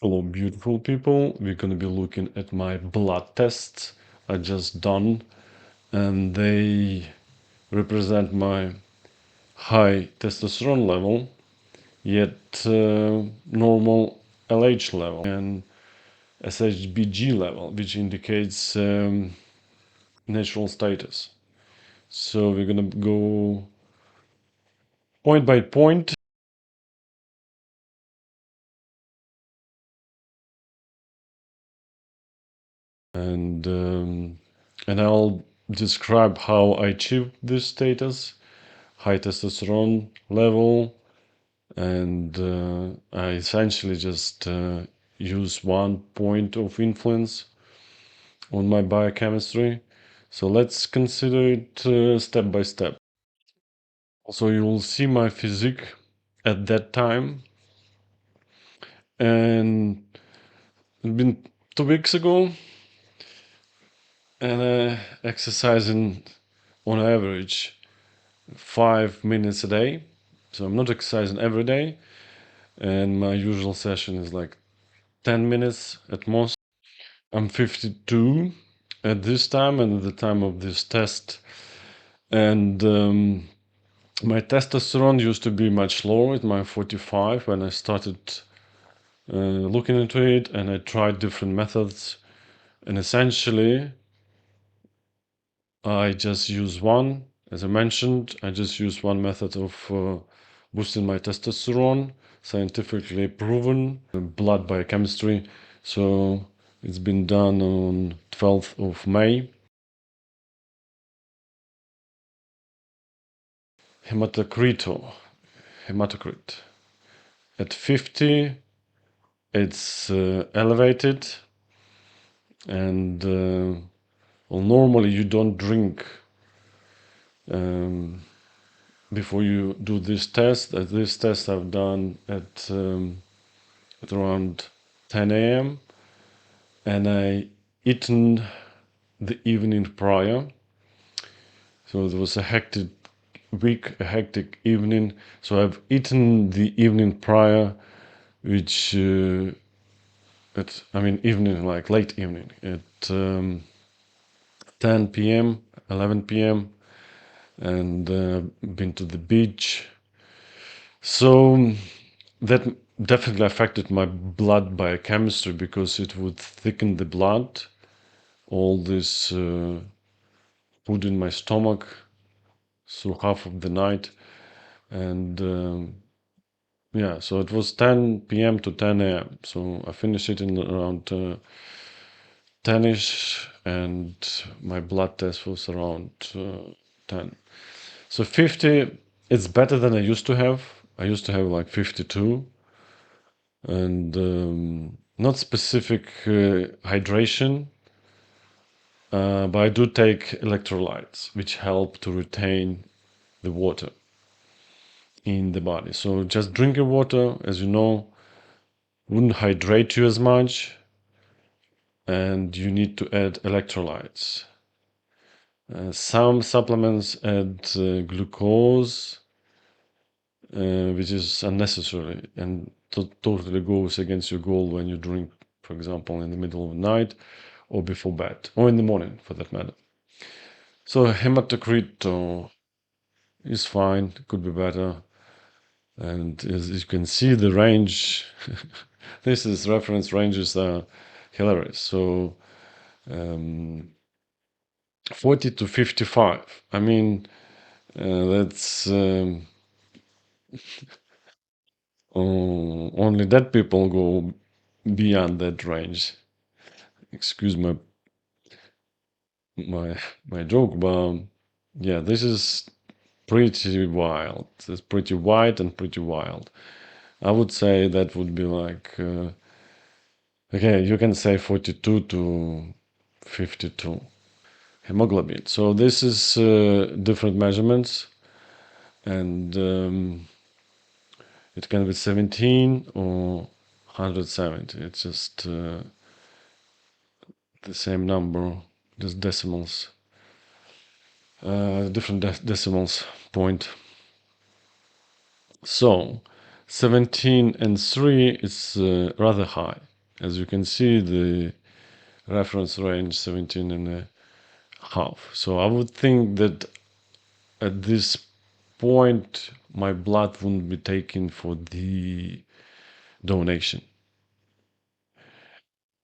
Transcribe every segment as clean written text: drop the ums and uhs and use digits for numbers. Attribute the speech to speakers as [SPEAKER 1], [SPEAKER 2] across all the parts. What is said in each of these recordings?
[SPEAKER 1] Hello, beautiful people. We're going to be looking at my blood tests I just done, and they represent my high testosterone level, yet normal LH level and SHBG level, which indicates natural status. So we're going to go point by point. And I'll describe how I achieved this status, high testosterone level, and I essentially just use one point of influence on my biochemistry. So let's consider it step by step. So you will see my physique at that time, and it's been 2 weeks ago, and exercising on average 5 minutes a day. So I'm not exercising every day, and my usual session is like 10 minutes at most. I'm 52 at this time and at the time of this test, and my testosterone used to be much lower at my 45 when I started looking into it, and I tried different methods, and essentially I just use one. As I mentioned, I just use one method of boosting my testosterone, scientifically proven, blood biochemistry. So it's been done on 12th of May. Hematocrit. At 50, it's elevated, and well, normally you don't drink before you do this test. This test I've done at around 10 a.m. and I eaten the evening prior. So it was a hectic week, a hectic evening. So I've eaten the evening prior, which evening, like late evening, at 10 p.m., 11 p.m., and been to the beach. So that definitely affected my blood biochemistry because it would thicken the blood. All this food in my stomach through half of the night, and yeah, so it was 10 p.m. to 10 a.m. So I finished it in around 10ish, and my blood test was around 10. So 50, it's better than I used to have. I used to have like 52, and not specific hydration, but I do take electrolytes, which help to retain the water in the body. So just drinking water, as you know, wouldn't hydrate you as much, and you need to add electrolytes. Some supplements add glucose, which is unnecessary and totally goes against your goal when you drink, for example, in the middle of the night or before bed, or in the morning for that matter. So hematocrit is fine, could be better. And as you can see, the range, this is reference ranges are hilarious. So 40 to 55. I mean, that's only dead people go beyond that range. Excuse my joke, but yeah, this is pretty wild. It's pretty wide and pretty wild. I would say that would be like okay, you can say 42 to 52. Hemoglobin. So this is different measurements, and it can be 17 or 170. It's just the same number, just decimals, different decimals point. So 17 and 3 is rather high. As you can see, the reference range 17.5. So I would think that at this point, my blood wouldn't be taken for the donation.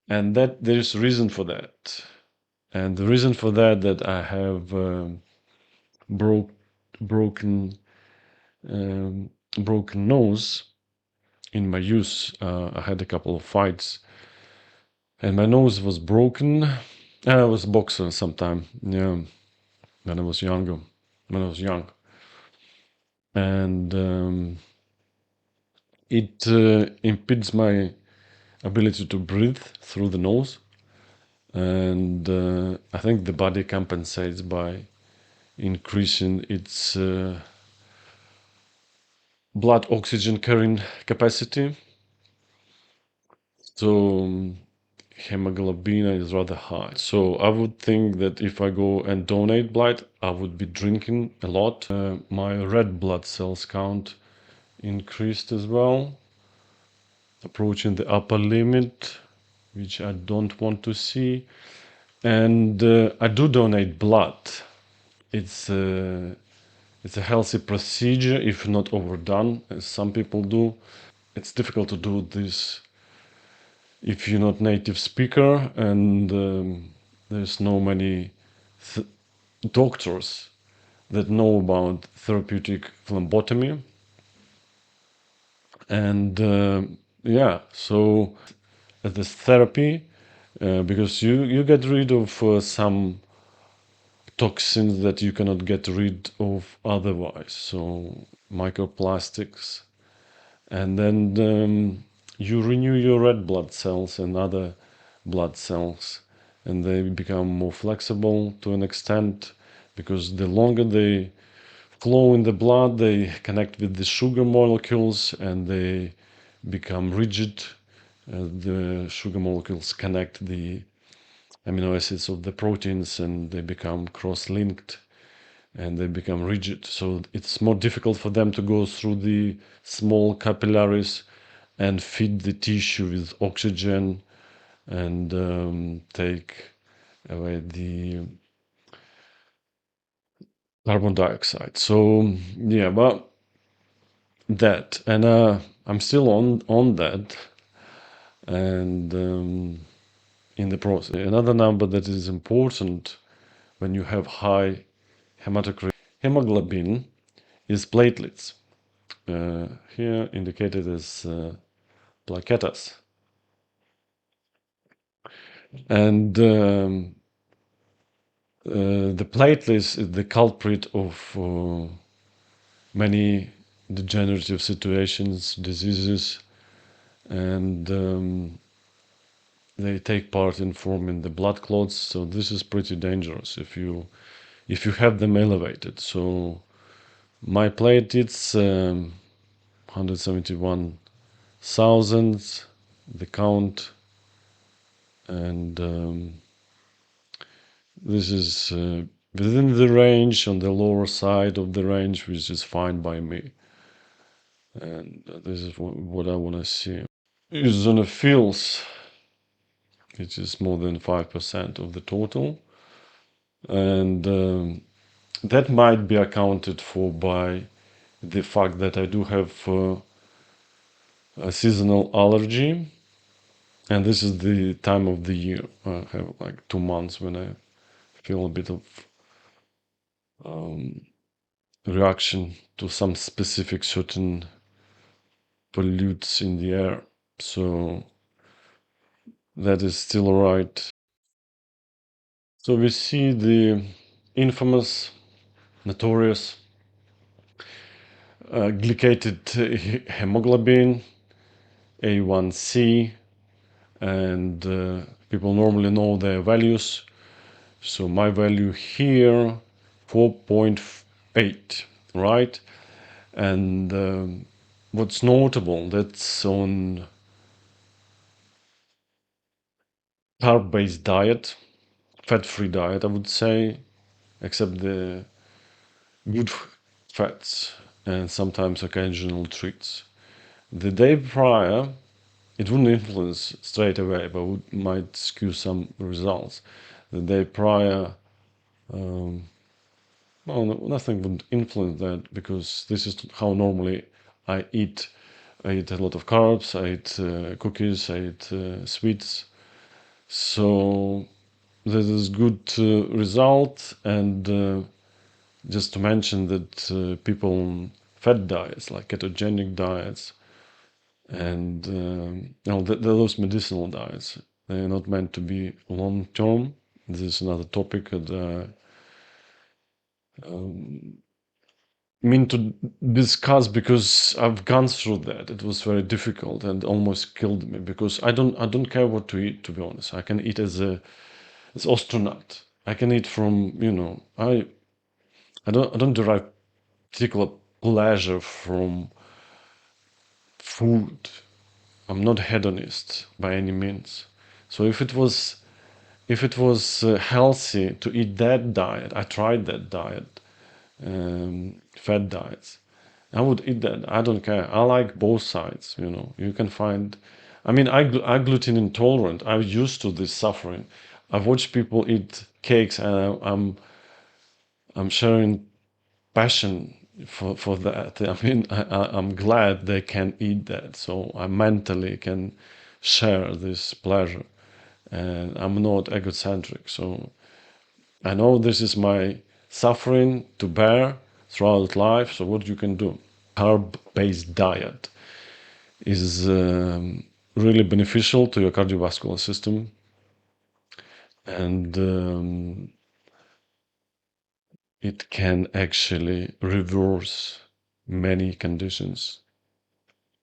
[SPEAKER 1] And that there's a reason for that. And the reason for that I have broken nose in my youth. I had a couple of fights, and my nose was broken. I was a boxer sometime, yeah, when I was young, and it impedes my ability to breathe through the nose, and I think the body compensates by increasing its blood oxygen carrying capacity. So hemoglobin is rather high. So I would think that if I go and donate blood, I would be drinking a lot. My red blood cells count increased as well, approaching the upper limit, which I don't want to see. And I do donate blood. It's a healthy procedure if not overdone, as some people do. It's difficult to do this if you're not native speaker, and there's no many doctors that know about therapeutic phlebotomy. And yeah, so this therapy, because you get rid of some toxins that you cannot get rid of otherwise, so microplastics, and then you renew your red blood cells and other blood cells, and they become more flexible to an extent, because the longer they flow in the blood, they connect with the sugar molecules and they become rigid. The sugar molecules connect the amino acids of the proteins and they become cross-linked and they become rigid. So it's more difficult for them to go through the small capillaries and feed the tissue with oxygen and take away the carbon dioxide. So yeah, but that, and I'm still on that, and in the process. Another number that is important when you have high hematocrit, hemoglobin, is platelets. Here indicated as plaquetas, and the platelets is the culprit of many degenerative situations, diseases, and they take part in forming the blood clots. So this is pretty dangerous if you have them elevated. So my platelets 171,000 the count, and this is within the range, on the lower side of the range, which is fine by me. And this is what I want to see. Eosinophils, which is more than 5% of the total. And that might be accounted for by the fact that I do have a seasonal allergy. And this is the time of the year. I have like 2 months when I feel a bit of reaction to some specific certain pollutes in the air. So that is still alright. So we see the infamous, notorious glycated hemoglobin, A1C, and people normally know their values. So my value here, 4.8, right? And what's notable, that's on carb-based diet, fat-free diet, I would say, except the good fats and sometimes occasional treats. The day prior, it wouldn't influence straight away, but might skew some results. The day prior, well, nothing would influence that, because this is how normally I eat. I eat a lot of carbs, I eat cookies, I eat sweets. So this is good result. And just to mention that people on fat diets, like ketogenic diets, and those medicinal diets, they're not meant to be long term. This is another topic that mean to discuss, because I've gone through that. It was very difficult and almost killed me, because I don't care what to eat, to be honest. I can eat as astronaut. I can eat from, I don't derive particular pleasure from food. I'm not hedonist by any means. So if it was healthy to eat that diet, I tried that diet, fat diets, I would eat that. I don't care. I like both sides. You can find. I mean, I gluten intolerant. I'm used to this suffering. I've watched people eat cakes, and I'm sharing passion for that. I mean, I'm glad they can eat that, so I mentally can share this pleasure, and I'm not egocentric. So I know this is my suffering to bear throughout life. So what you can do? Carb-based diet is really beneficial to your cardiovascular system, and it can actually reverse many conditions,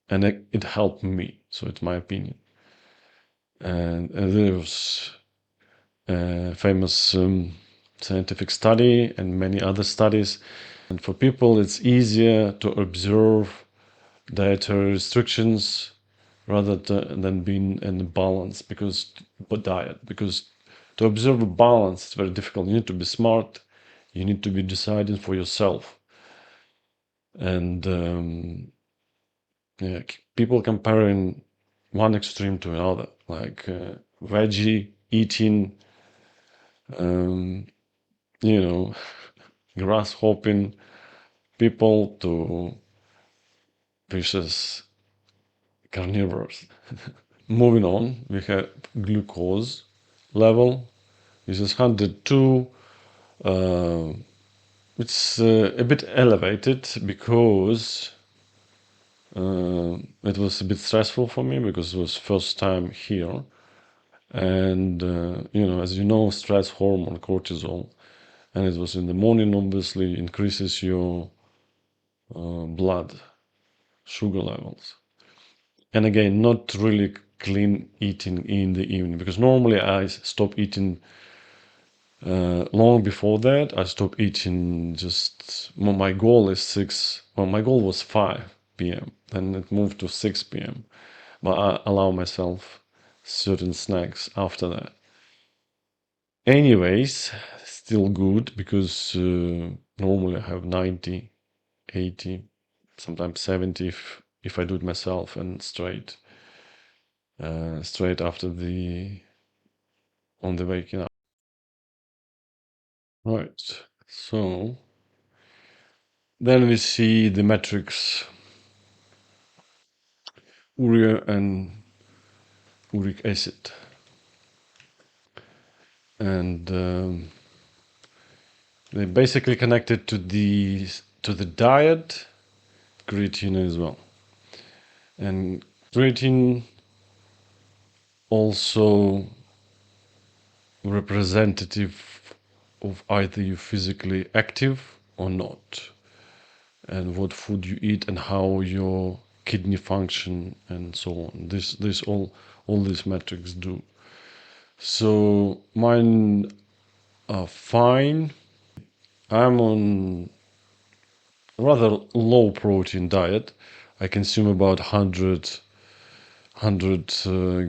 [SPEAKER 1] and it helped me. So it's my opinion. And there's a famous scientific study and many other studies. And for people, it's easier to observe dietary restrictions rather than being in a balance, because to observe a balance, it's very difficult. You need to be smart. You need to be deciding for yourself. And people comparing one extreme to another, like veggie eating, grass hopping people to vicious carnivores. Moving on, we have glucose level. This is 102. It's a bit elevated, because it was a bit stressful for me, because it was first time here. And as you know, stress hormone cortisol, and it was in the morning, obviously increases your blood sugar levels. And again, not really clean eating in the evening, because normally I stop eating long before that. I stop eating my goal is 6, well, my goal was 5 p.m. Then it moved to 6 p.m. But I allow myself certain snacks after that. Anyways, still good, because normally I have 90, 80, sometimes 70 if I do it myself, and straight after on the waking up. Right. So then we see the metrics: urea and uric acid, and they basically connected to the diet, creatine as well. And creatine also representative of either you're physically active or not, and what food you eat, and how your kidney function, and so on. This all these metrics do. So mine are fine. I'm on a rather low protein diet. I consume about 100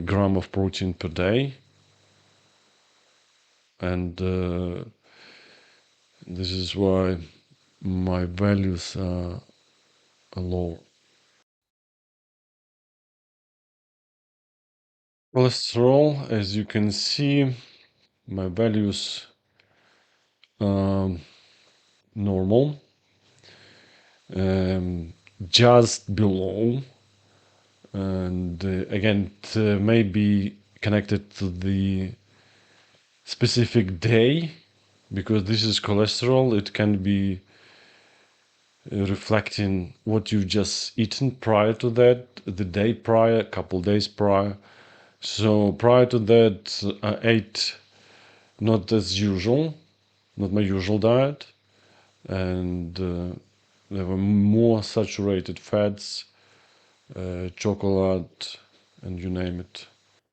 [SPEAKER 1] gram of protein per day, and this is why my values are low. Cholesterol, as you can see, my values normal, just below, and again, it may be connected to the specific day, because this is cholesterol. It can be reflecting what you've just eaten prior to that, the day prior, a couple days prior. So prior to that, I ate not as usual, not my usual diet, and there were more saturated fats, chocolate, and you name it.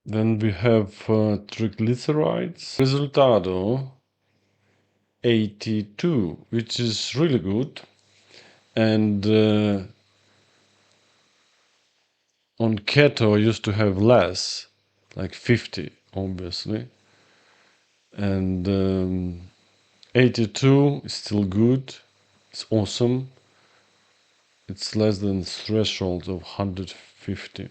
[SPEAKER 1] Then we have triglycerides. Resultado 82, which is really good. And on keto, I used to have less, like 50, obviously. And 82 is still good. It's awesome. It's less than the threshold of 150.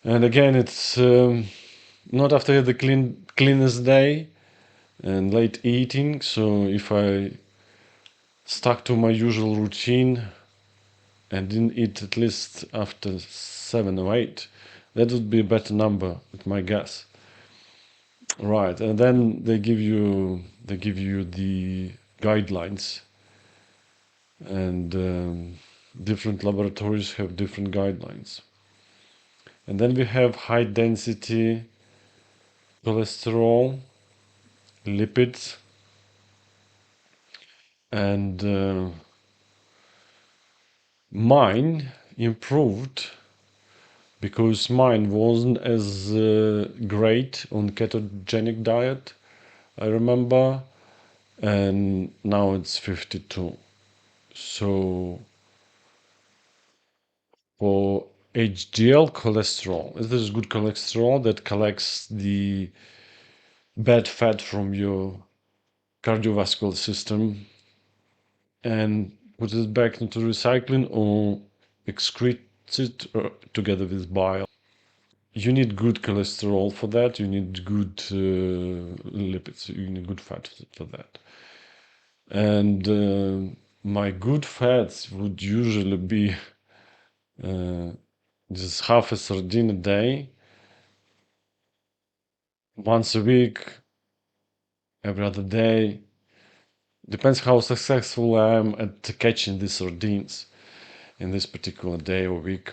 [SPEAKER 1] And again, it's not after the cleanest day and late eating. So if I stuck to my usual routine and didn't eat at least after 7 or 8, that would be a better number, at my guess. Right, and then they give you the guidelines, and different laboratories have different guidelines. And then we have high density cholesterol, lipids, and mine improved because mine wasn't as great on ketogenic diet, I remember, and now it's 52. So for HDL cholesterol, this is good cholesterol that collects the bad fat from your cardiovascular system and puts it back into recycling or excretes it together with bile. You need good cholesterol for that. You need good lipids. You need good fat for that. And my good fats would usually be just half a sardine a day, once a week, every other day. Depends how successful I am at catching the sardines in this particular day or week.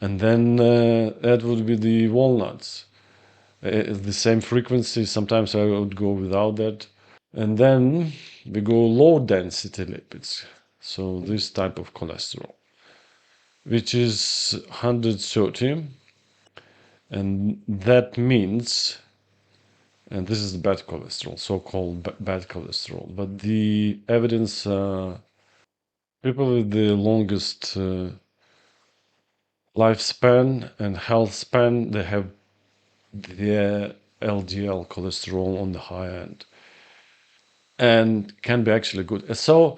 [SPEAKER 1] And then that would be the walnuts. The same frequency. Sometimes I would go without that. And then we go low density lipids. So this type of cholesterol, which is 130. And that means, and this is bad cholesterol, so-called bad cholesterol. But the evidence, people with the longest lifespan and health span, they have the LDL cholesterol on the high end, and can be actually good. So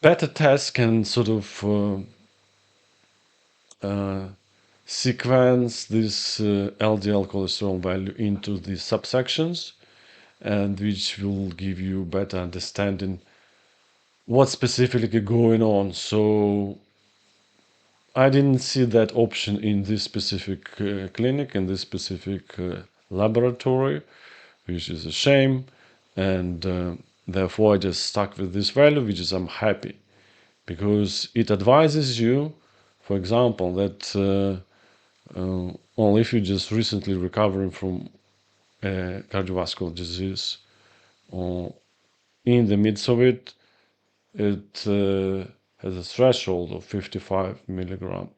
[SPEAKER 1] better tests can sort of sequence this LDL cholesterol value into the subsections, and which will give you better understanding what's specifically going on. So I didn't see that option in this specific clinic, in this specific laboratory, which is a shame. And therefore I just stuck with this value, which is I'm happy, because it advises you, for example, that only if you're just recently recovering from cardiovascular disease, or in the midst of it, it has a threshold of 55 milligram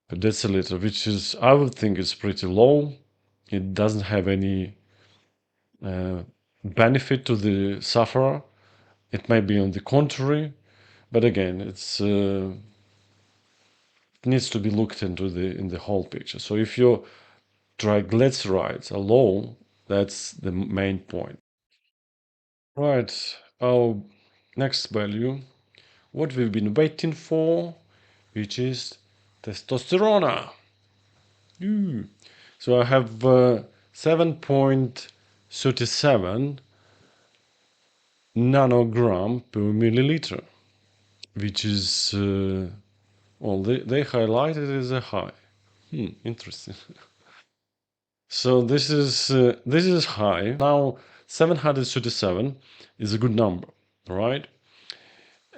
[SPEAKER 1] per deciliter, which is, I would think, is pretty low. It doesn't have any benefit to the sufferer. It may be on the contrary, but again, it needs to be looked into in the whole picture. So if your triglycerides are low, that's the main point. Right, our next value, what we've been waiting for, which is Testosterone. So I have 7.37 nanogram per milliliter, which is, well, they highlight it as a high. Interesting. So this is high. Now 737 is a good number, right?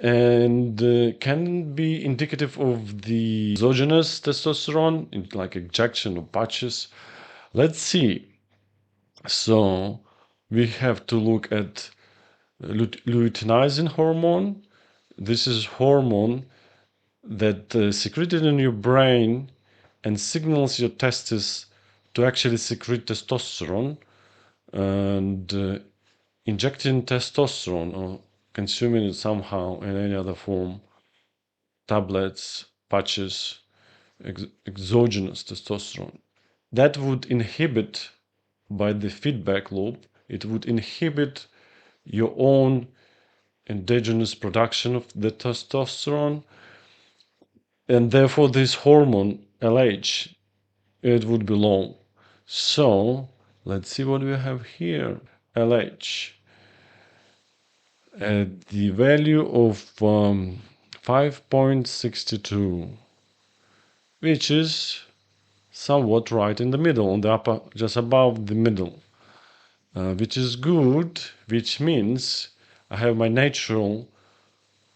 [SPEAKER 1] And can be indicative of the exogenous testosterone, like injection or patches. Let's see. So we have to look at luteinizing hormone. This is hormone that secreted in your brain and signals your testes to actually secrete testosterone, and injecting testosterone or consuming it somehow in any other form, tablets, patches, exogenous testosterone, that would inhibit, by the feedback loop, it would inhibit your own endogenous production of the testosterone, and therefore this hormone LH, it would be low. So let's see what we have here. LH at the value of 5.62, which is somewhat right in the middle, on the upper, just above the middle, which is good, which means I have my natural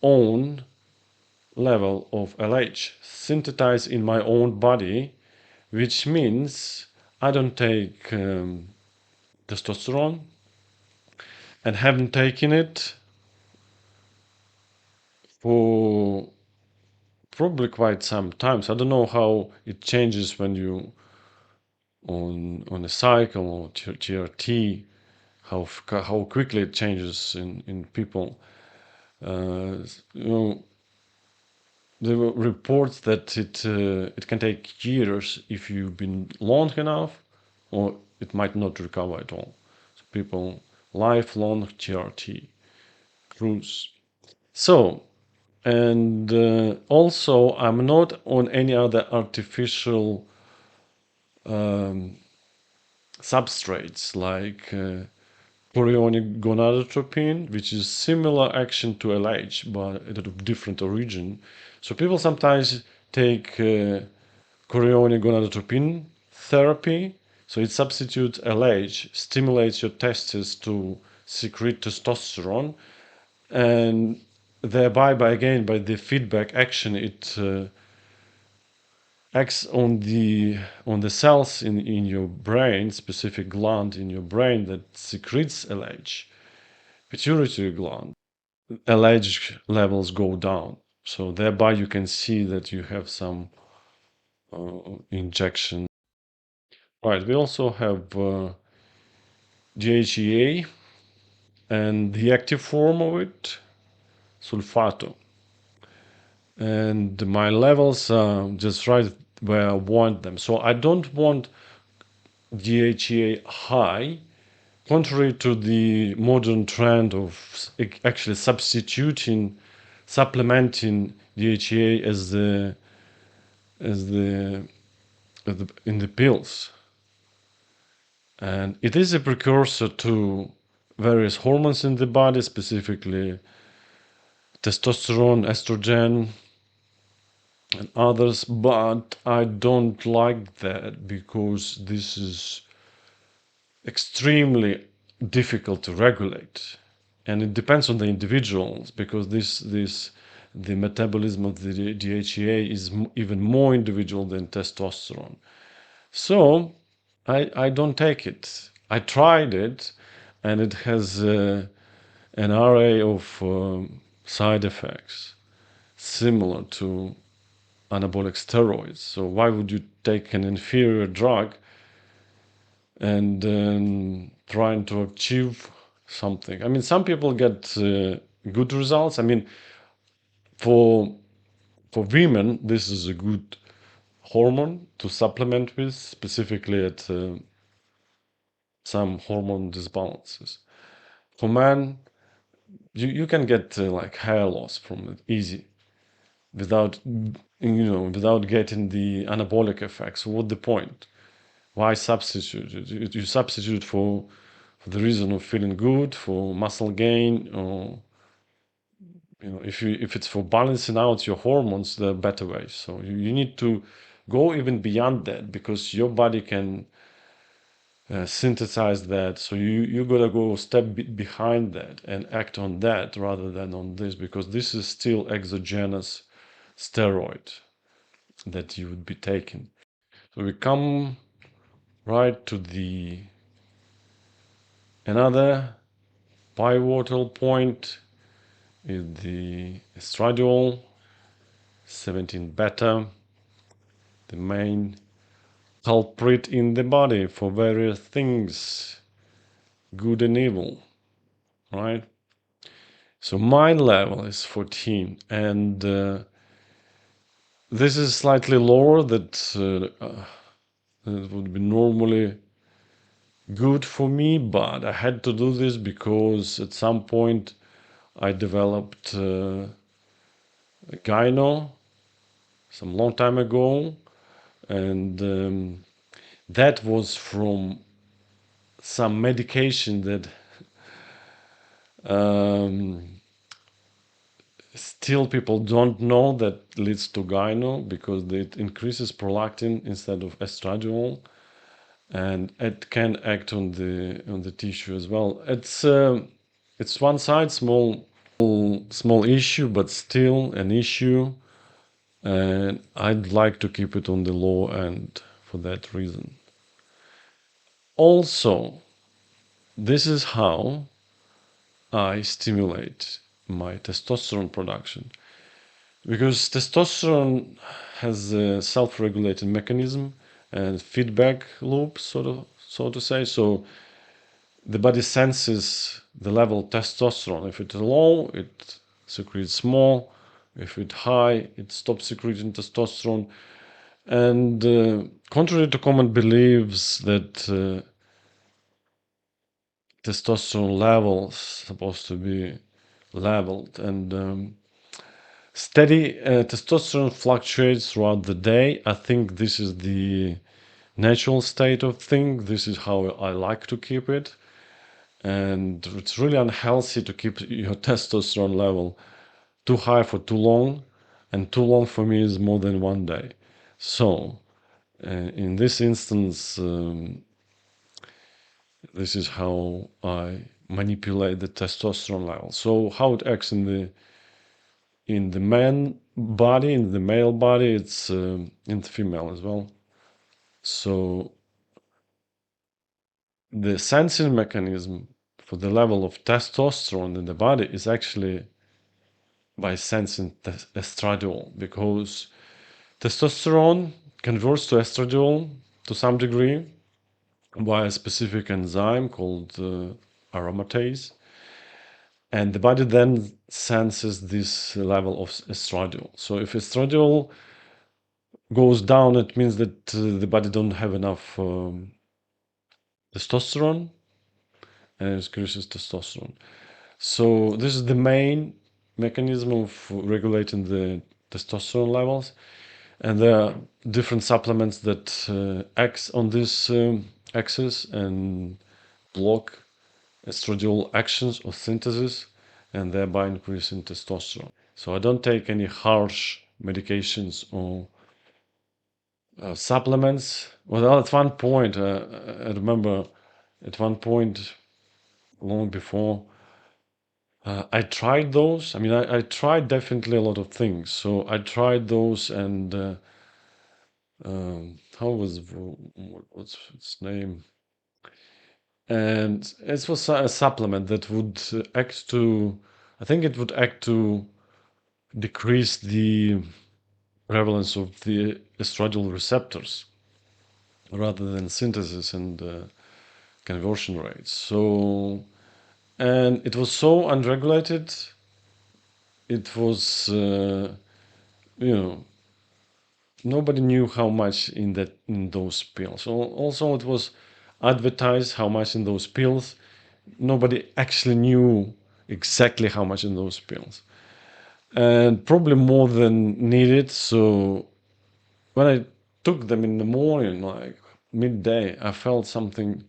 [SPEAKER 1] own level of LH synthesized in my own body, which means I don't take testosterone and haven't taken it for probably quite some time. So I don't know how it changes when you on a cycle or TRT, how quickly it changes in people. You know, there were reports that it can take years if you've been long enough, or it might not recover at all. So people lifelong TRT cruise. So, and also I'm not on any other artificial substrates like chorionic gonadotropin, which is similar action to LH but at a different origin. So people sometimes take chorionic gonadotropin therapy. So it substitutes LH, stimulates your testes to secrete testosterone, and thereby, by the feedback action, it acts on the cells in your brain, specific gland in your brain that secretes LH, pituitary gland. LH levels go down, so thereby you can see that you have some injection. Right, we also have DHEA and the active form of it, sulfato. And my levels are just right where I want them. So I don't want DHEA high, contrary to the modern trend of actually supplementing DHEA in the pills. And it is a precursor to various hormones in the body, specifically testosterone, estrogen, and others, but I don't like that because this is extremely difficult to regulate, and it depends on the individuals, because the metabolism of the DHEA is even more individual than testosterone. So I don't take it. I tried it, and it has an array of side effects similar to anabolic steroids. So why would you take an inferior drug and trying to achieve something? I mean, some people get good results. I mean, for women, this is a good hormone to supplement with, specifically at some hormone disbalances. For men, you can get like hair loss from it easy. without without getting the anabolic effects. So what the point? Why substitute it? You substitute for the reason of feeling good, for muscle gain, or if it's for balancing out your hormones, there are better ways. So you need to go even beyond that, because your body can synthesize that. So you gotta go a step behind that and act on that rather than on this, because this is still exogenous steroid that you would be taking. So we come right to the another pivotal point is the estradiol 17 beta, the main culprit in the body for various things, good and evil, right? So my level is 14, and this is slightly lower that it would be normally good for me, but I had to do this because at some point I developed gyno some long time ago, and that was from some medication that still people don't know that leads to gyno, because it increases prolactin instead of estradiol, and it can act on the tissue as well. It's one side small issue, but still an issue, and I'd like to keep it on the low end for that reason. Also, this is how I stimulate my testosterone production, because testosterone has a self-regulating mechanism and feedback loop, so to say. So the body senses the level of testosterone. If it's low, it secretes more. If it's high, it stops secreting testosterone. And contrary to common beliefs that testosterone levels supposed to be leveled, and steady testosterone fluctuates throughout the day. I think this is the natural state of thing. This is how I like to keep it. And it's really unhealthy to keep your testosterone level too high for too long, and too long for me is more than 1 day. So in this instance, this is how I manipulate the testosterone level. So how it acts in the man body, in the male body, it's in the female as well. So the sensing mechanism for the level of testosterone in the body is actually by sensing estradiol, because testosterone converts to estradiol to some degree by a specific enzyme called aromatase, and the body then senses this level of estradiol. So if estradiol goes down, it means that the body don't have enough testosterone, and it increases testosterone. So this is the main mechanism of regulating the testosterone levels, and there are different supplements that act on this axis and block estradiol actions or synthesis, and thereby increasing testosterone. So I don't take any harsh medications or supplements. Well, at one point, I remember at one point long before, I tried those. I mean, I tried definitely a lot of things. So I tried those, and what's its name? And it was a supplement that would act to, I think it would act to decrease the prevalence of the estradiol receptors rather than synthesis and conversion rates. So, and it was so unregulated. It was, nobody knew how much in those pills. So also, it was advertised how much in those pills. Nobody actually knew exactly how much in those pills. and probably more than needed. So when I took them in the morning, like midday, I felt something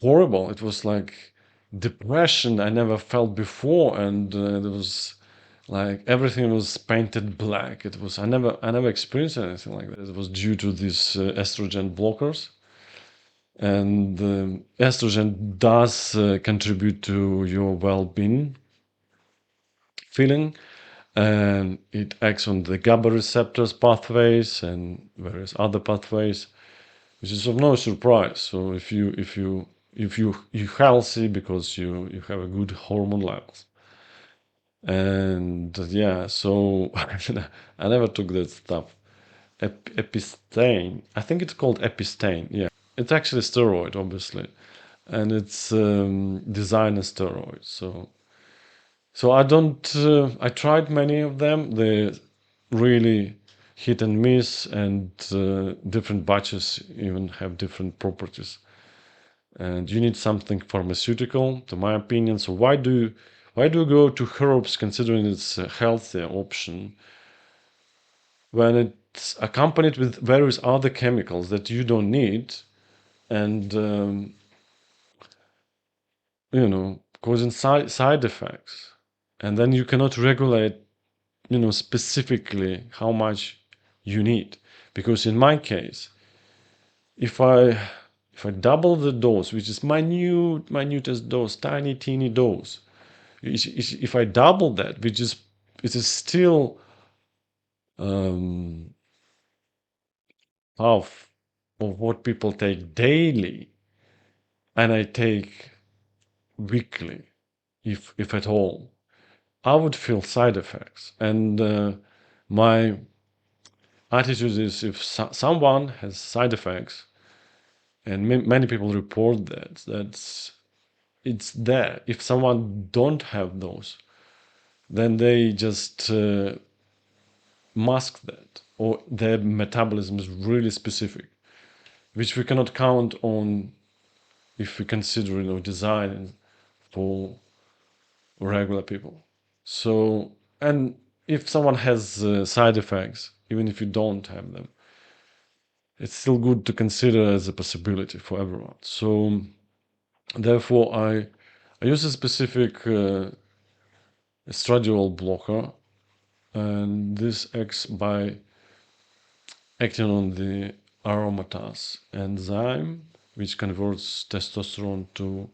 [SPEAKER 1] horrible. It was like depression I never felt before, and there was like everything was painted black. It was I never experienced anything like that. It was due to these estrogen blockers, and estrogen does contribute to your well-being feeling, and it acts on the GABA receptors pathways and various other pathways, which is of no surprise. So if you're healthy because you have a good hormone levels, and yeah, so I never took that stuff. Epistane, I think it's called epistane. Yeah, it's actually steroid, obviously, and it's designer steroid. So I don't. I tried many of them. They really hit and miss, and different batches even have different properties. And you need something pharmaceutical, to my opinion. So why do you go to herbs considering it's a healthier option when it's accompanied with various other chemicals that you don't need and causing side effects, and then you cannot regulate specifically how much you need. Because in my case, if I double the dose, which is minutest dose, tiny teeny dose, if I double that, which is it is still um, half of what people take daily, and I take weekly, if at all, I would feel side effects. And my attitude is, if someone has side effects, and many people report that's it's there. If someone don't have those, then they just mask that, or their metabolism is really specific, which we cannot count on if we consider design for regular people. So, and if someone has side effects, even if you don't have them, it's still good to consider as a possibility for everyone. So therefore, I use a specific estradiol blocker, and this acts by acting on the aromatase enzyme, which converts testosterone to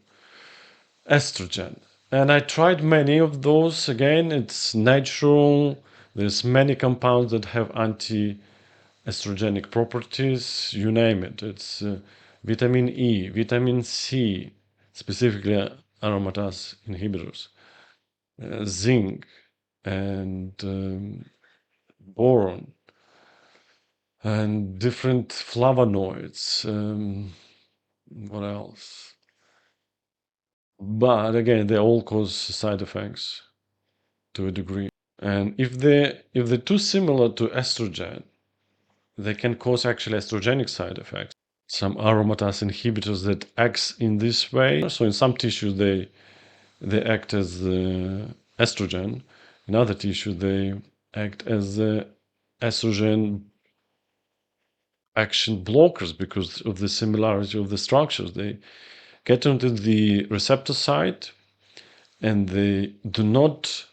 [SPEAKER 1] estrogen. And I tried many of those. Again, it's natural. There's many compounds that have anti-estrogenic properties. You name it. It's vitamin E, vitamin C, specifically aromatase inhibitors, zinc, and boron, and different flavonoids. What else? But again, they all cause side effects to a degree. And if they're too similar to estrogen, they can cause actually estrogenic side effects. Some aromatase inhibitors that acts in this way. So in some tissues they act as estrogen. In other tissue they act as estrogen action blockers because of the similarity of the structures. They get onto the receptor site and they do not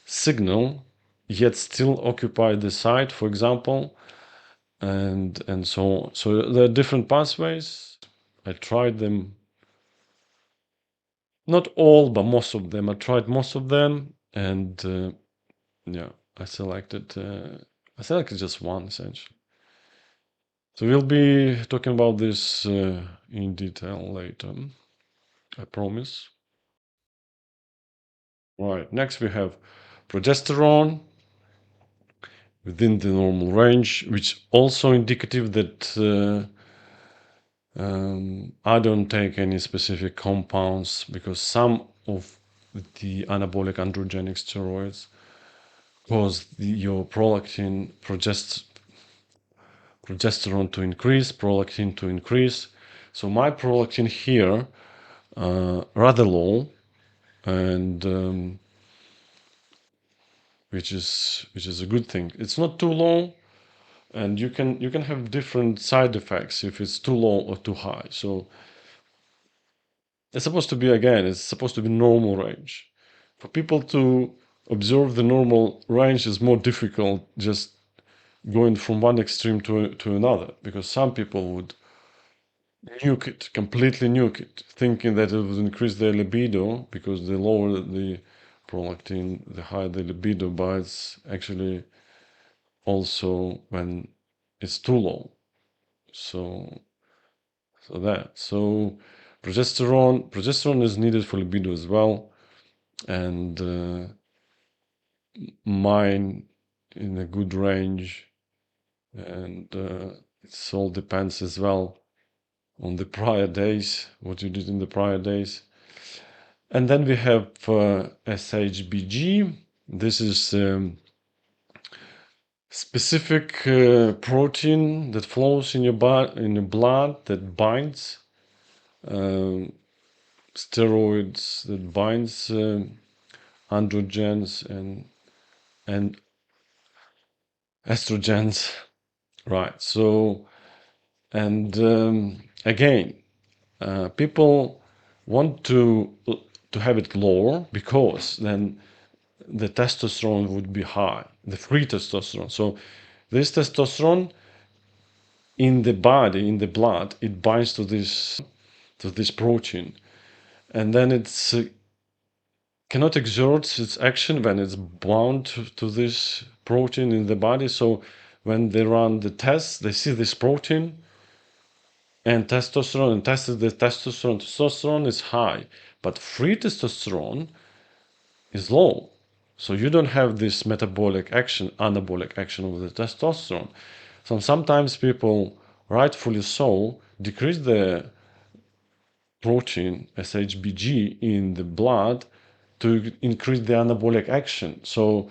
[SPEAKER 1] signal yet still occupy the site, for example, and so on. So there are different pathways. I tried them, not all, but most of them. I tried most of them, and yeah, I selected just one essentially. So we'll be talking about this in detail later, I promise. Right, next we have progesterone within the normal range, which also indicative that I don't take any specific compounds because some of the anabolic androgenic steroids cause your prolactin, progesterone to increase, prolactin to increase. So my prolactin here rather low, and which is a good thing. It's not too low, and you can have different side effects if it's too low or too high. So it's supposed to be, again, it's supposed to be normal range. For people to observe the normal range is more difficult, just going from one extreme to another, because some people would nuke it, completely nuke it, thinking that it would increase their libido, because the lower the prolactin, the higher the libido, but it's actually also when it's too low. So progesterone is needed for libido as well, and mine in a good range, and it all depends as well on the prior days, what you did in the prior days. And then we have SHBG. This is specific protein that flows in your blood that binds steroids, that binds androgens and estrogens, right? So, and again, people want to have it lower, because then the testosterone would be high, the free testosterone. So this testosterone in the body, in the blood, it binds to this protein, and then it's cannot exert its action when it's bound to this protein in the body. So when they run the tests, they see this protein and testosterone, and tested the testosterone. Testosterone is high, but free testosterone is low. So you don't have this metabolic action, anabolic action of the testosterone. So sometimes people, rightfully so, decrease the protein SHBG in the blood to increase the anabolic action. So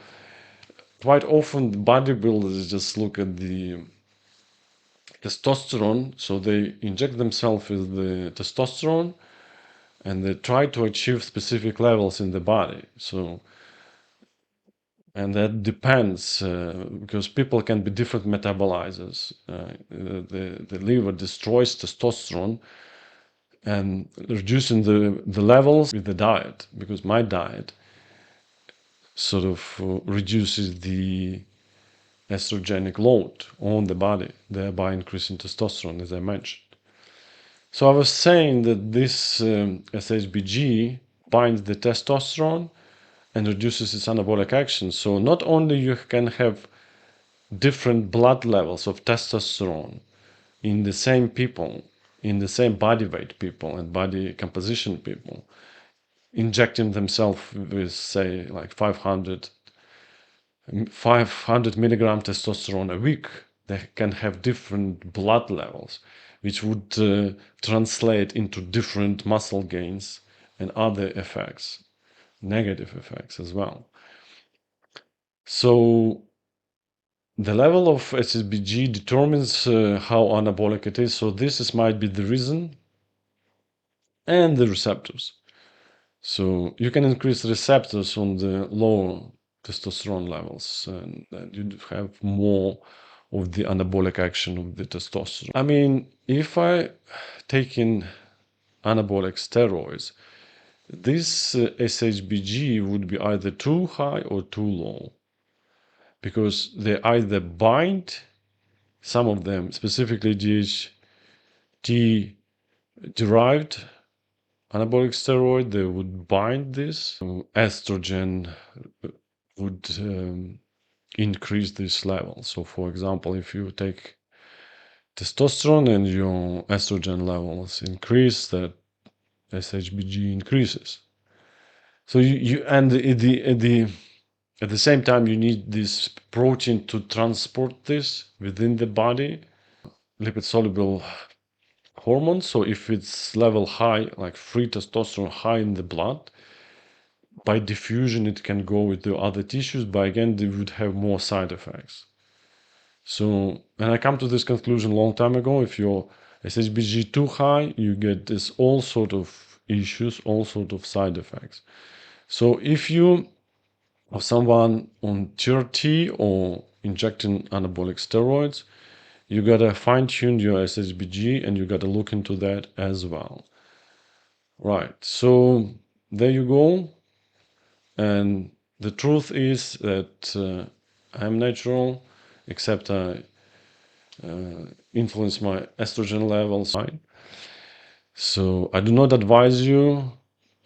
[SPEAKER 1] quite often the bodybuilders just look at the testosterone, so they inject themselves with the testosterone and they try to achieve specific levels in the body. So, and that depends, because people can be different metabolizers. The liver destroys testosterone and reducing the levels with the diet, because my diet sort of reduces the estrogenic load on the body, thereby increasing testosterone, as I mentioned. So I was saying that this SHBG binds the testosterone and reduces its anabolic action. So not only you can have different blood levels of testosterone in the same people, in the same body weight people and body composition people, injecting themselves with, say, like 500 milligram testosterone a week, they can have different blood levels, which would translate into different muscle gains and other effects, negative effects as well. So the level of SHBG determines how anabolic it is. So might be the reason, and the receptors. So you can increase receptors on the lower testosterone levels, and you have more of the anabolic action of the testosterone. I mean, if I take in anabolic steroids, this SHBG would be either too high or too low, because they either bind, some of them, specifically DHT derived anabolic steroid, they would bind this. Estrogen would increase this level. So for example, if you take testosterone and your estrogen levels increase, that SHBG increases. So you and at the same time you need this protein to transport this within the body, lipid soluble hormones. So if it's level high, like free testosterone high in the blood, by diffusion it can go with the other tissues, but again they would have more side effects. So, and I come to this conclusion a long time ago, if your SHBG too high, you get this all sort of issues, all sort of side effects. So if you of someone on TRT or injecting anabolic steroids, you gotta fine-tune your SHBG and you gotta look into that as well. Right, so there you go. And the truth is that I'm natural, except I influence my estrogen levels. So I do not advise you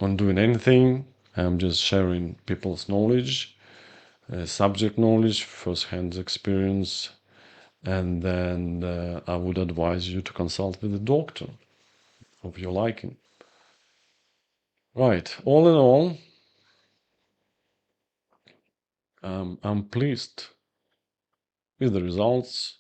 [SPEAKER 1] on doing anything. I'm just sharing people's knowledge, subject knowledge, first-hand experience, and then I would advise you to consult with a doctor of your liking. Right, all in all, I'm pleased with the results.